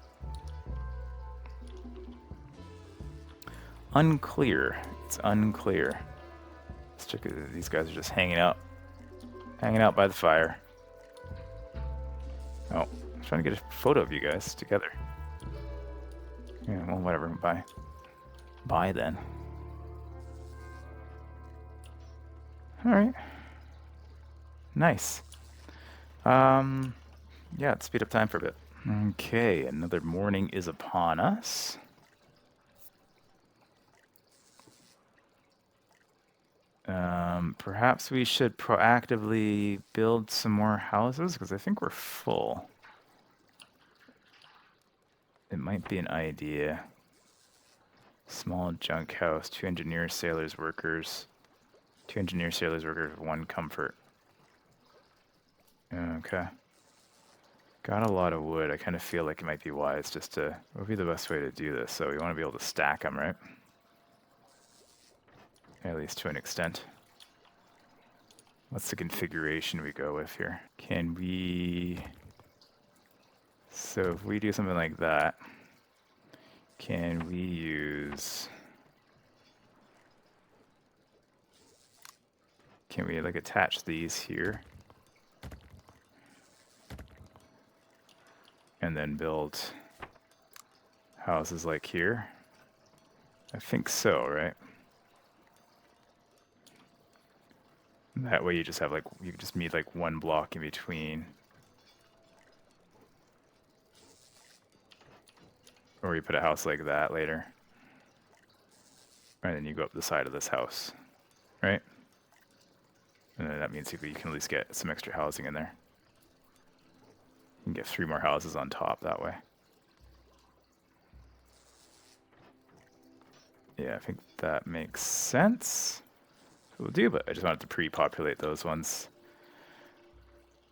Unclear. It's unclear. Let's check it. These guys are just hanging out. Hanging out by the fire. Oh, I'm trying to get a photo of you guys together. Yeah, well, whatever. Bye. Bye then. Alright. Nice. Yeah, let's speed up time for a bit. Okay, another morning is upon us. Perhaps we should proactively build some more houses, because I think we're full. It might be an idea. Small junk house, 2 engineers, sailors, workers. 2 engineers, sailors, workers, 1 comfort. Okay. Got a lot of wood. I kind of feel like it might be wise just to... What would be the best way to do this? So we want to be able to stack them, right? At least to an extent. What's the configuration we go with here? Can we... So if we do something like that, can we use... Can we like attach these here? And then build houses like here? I think so, right? That way you just have like, you just need like 1 block in between. Or you put a house like that later. And then you go up the side of this house, right? And then that means you can at least get some extra housing in there. You can get 3 more houses on top that way. Yeah, I think that makes sense. We'll do, but I just wanted to pre-populate those ones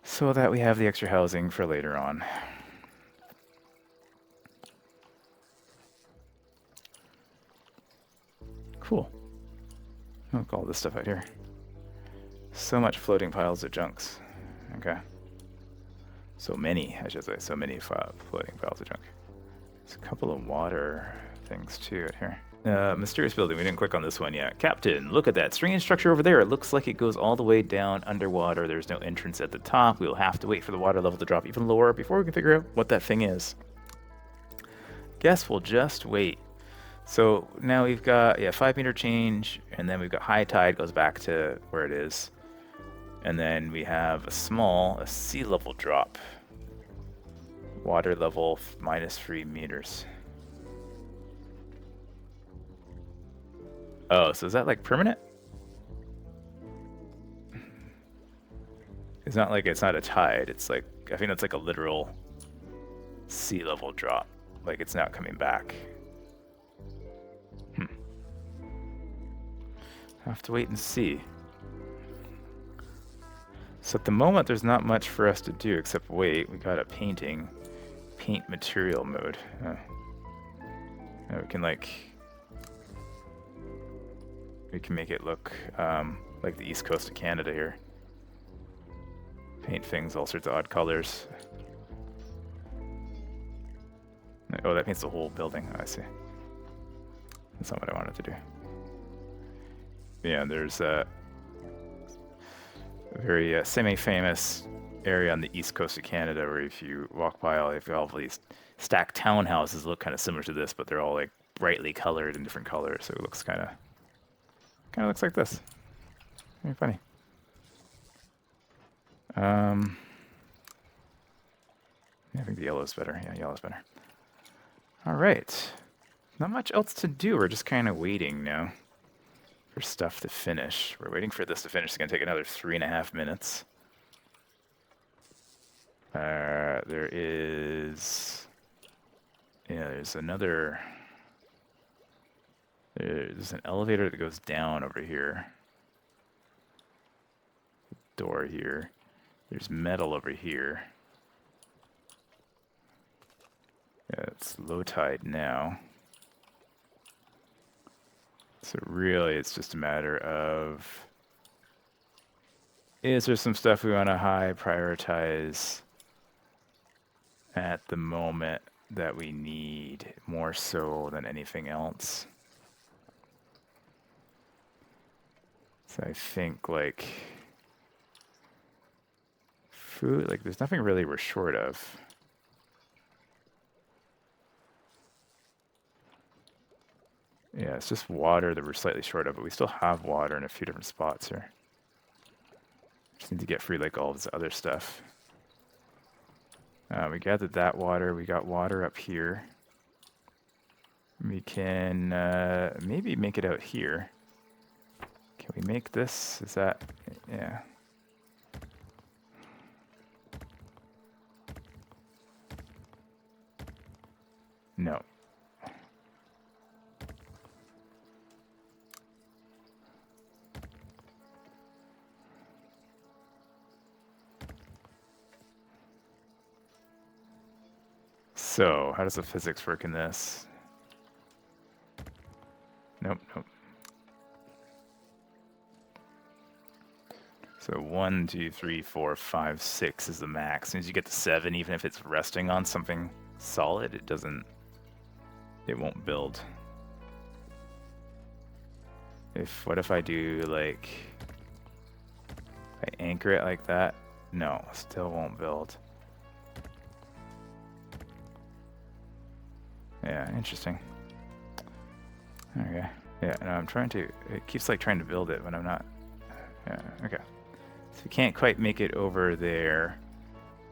so that we have the extra housing for later on. Cool. Look, all this stuff out here. So much floating piles of junks. Okay. So many, I should say, so many floating piles of junk. There's a couple of water things too out here. Mysterious building, we didn't click on this one yet. Captain, look at that strange structure over there. It looks like it goes all the way down underwater. There's no entrance at the top. We'll have to wait for the water level to drop even lower before we can figure out what that thing is. Guess we'll just wait. So now we've got, 5-meter change, and then we've got high tide goes back to where it is. And then we have a sea level drop. Water level -3 meters. Oh, so is that like permanent? It's not like it's not a tide. It's like, I think that's like a literal sea level drop. Like it's not coming back. Have to wait and see. So at the moment, there's not much for us to do except wait. We got a paint material mode. Now we can make it look like the east coast of Canada here. Paint things all sorts of odd colors. Oh, that paints the whole building. Oh, I see. That's not what I wanted to do. Yeah, there's a very semi-famous area on the east coast of Canada where if you walk by all of these stacked townhouses look kind of similar to this, but they're all like brightly colored in different colors, so it looks kind of looks like this. Very funny. I think the yellow's better. Yeah, yellow's better. All right. Not much else to do. We're just kind of waiting now for stuff to finish. We're waiting for this to finish. It's going to take another 3.5 minutes. There is... Yeah, there's another... There's an elevator that goes down over here. Door here. There's metal over here. Yeah, it's low tide now. So really, it's just a matter of, is there some stuff we want to high prioritize at the moment that we need more so than anything else? So I think like food, like there's nothing really we're short of. Yeah, it's just water that we're slightly short of, but we still have water in a few different spots here. Just need to get free like all this other stuff. We gathered that water. We got water up here. We can maybe make it out here. Can we make this? Is that... Yeah. No. So, how does the physics work in this? Nope, nope. So 1, 2, 3, 4, 5, 6 is the max. As soon as you get to 7, even if it's resting on something solid, it won't build. What if I do like, I anchor it like that? No, still won't build. Yeah, interesting. Okay. Yeah, no, I'm trying to, it keeps like trying to build it when I'm not. Yeah, okay. So we can't quite make it over there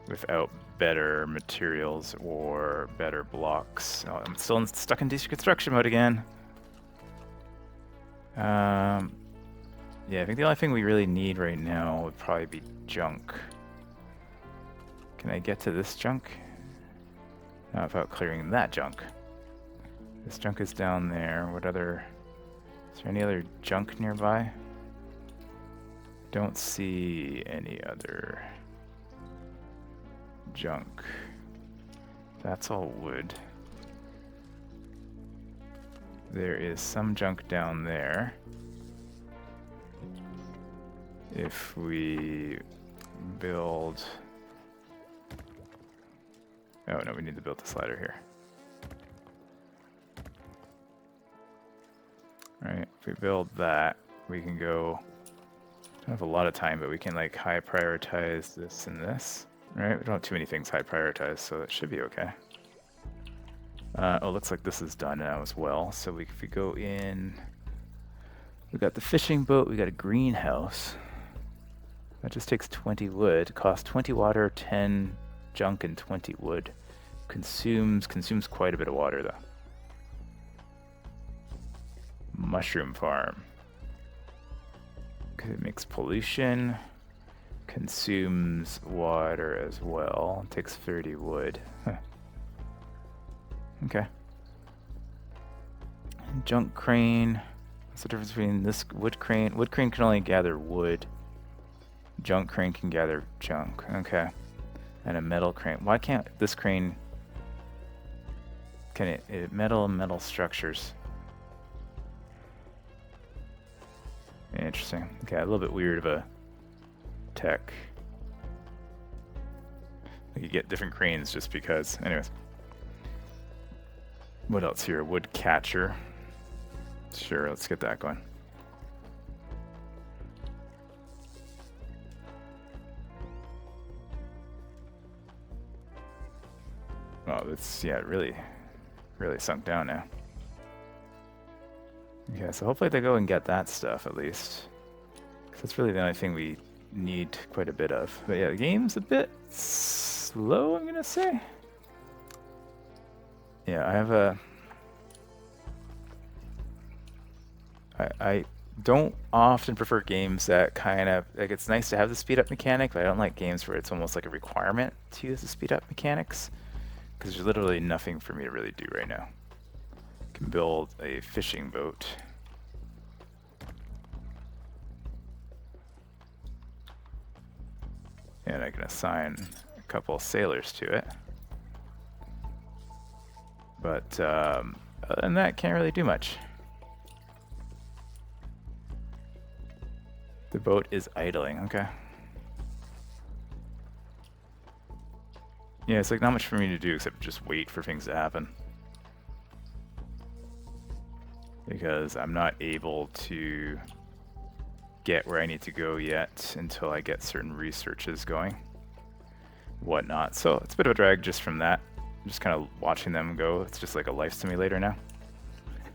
without better materials or better blocks. Oh, I'm still stuck in deconstruction mode again. Yeah, I think the only thing we really need right now would probably be junk. Can I get to this junk? Not without clearing that junk. This junk is down there. What other... Is there any other junk nearby? Don't see any other junk. That's all wood. There is some junk down there. If we build... Oh no, we need to build the slider here. Alright, if we build that, we can go... Don't have a lot of time, but we can like high prioritize this and this. Right, we don't have too many things high prioritized, so it should be okay. Oh, looks like this is done now as well. So if we go in, we got the fishing boat, we got a greenhouse. That just takes 20 wood, costs 20 water, 10 junk, and 20 wood. Consumes quite a bit of water though. Mushroom farm. It makes pollution, consumes water as well, takes 30 wood. Huh. Okay. Junk crane. What's the difference between this wood crane? Wood crane can only gather wood. Junk crane can gather junk. Okay. And a metal crane. Why can't this crane... Can it metal structures? Interesting. Okay, a little bit weird of a tech. You get different cranes just because. Anyways. What else here? Wood catcher. Sure, let's get that going. it's, yeah, really sunk down now. Okay, so hopefully they go and get that stuff at least. 'Cause that's really the only thing we need quite a bit of. But yeah, the game's a bit slow, I'm gonna say. Yeah, I have a... I don't often prefer games that kind of... Like, it's nice to have the speed up mechanic, but I don't like games where it's almost like a requirement to use the speed up mechanics. Because there's literally nothing for me to really do right now. I can build a fishing boat. And I can assign a couple sailors to it. But other than that, can't really do much. The boat is idling, okay. Yeah, it's like not much for me to do except just wait for things to happen. Because I'm not able to get where I need to go yet until I get certain researches going. Whatnot. So it's a bit of a drag just from that. Just kind of watching them go. It's just like a life simulator now.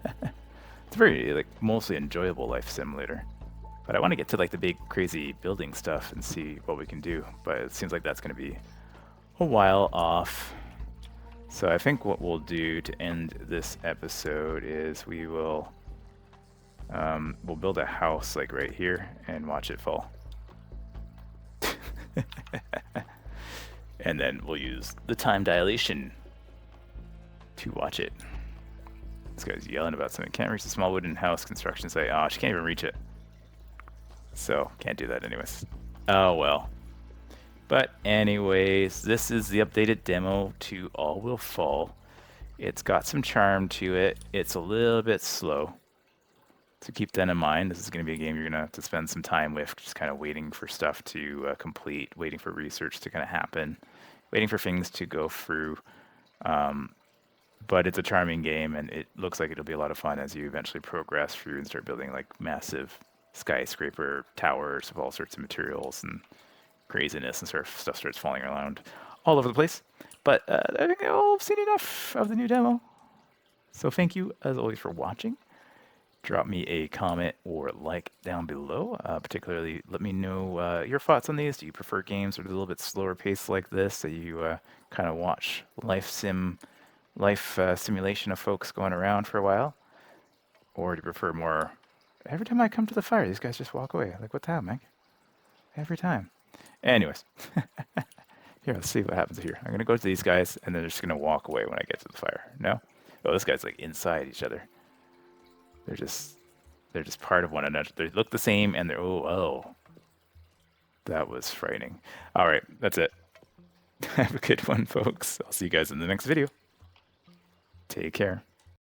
It's a very, like, mostly enjoyable life simulator. But I want to get to like the big crazy building stuff and see what we can do. But it seems like that's going to be a while off. So I think what we'll do to end this episode is we will we'll build a house like right here and watch it fall. And then we'll use the time dilation to watch it. This guy's yelling about something. Can't reach the small wooden house construction site. Oh, she can't even reach it. So, can't do that anyways. Oh well. But anyways, this is the updated demo to All Will Fall. It's got some charm to it. It's a little bit slow. So keep that in mind. This is going to be a game you're going to have to spend some time with, just kind of waiting for stuff to complete, waiting for research to kind of happen, waiting for things to go through. But it's a charming game, and it looks like it'll be a lot of fun as you eventually progress through and start building like massive skyscraper towers of all sorts of materials and craziness, and sort of stuff starts falling around all over the place. But I think I've seen enough of the new demo. So thank you as always for watching. Drop me a comment or like down below. Particularly, let me know your thoughts on these. Do you prefer games that are a little bit slower paced like this, that you kind of watch life simulation of folks going around for a while? Or do you prefer more, every time I come to the fire, these guys just walk away. Like, what the hell, man? Every time. Anyways. Here, let's see what happens here. I'm going to go to these guys, and they're just going to walk away when I get to the fire. No? Oh, this guy's like inside each other. They're just part of one another. They look the same, and they're, oh. That was frightening. All right, that's it. Have a good one, folks. I'll see you guys in the next video. Take care.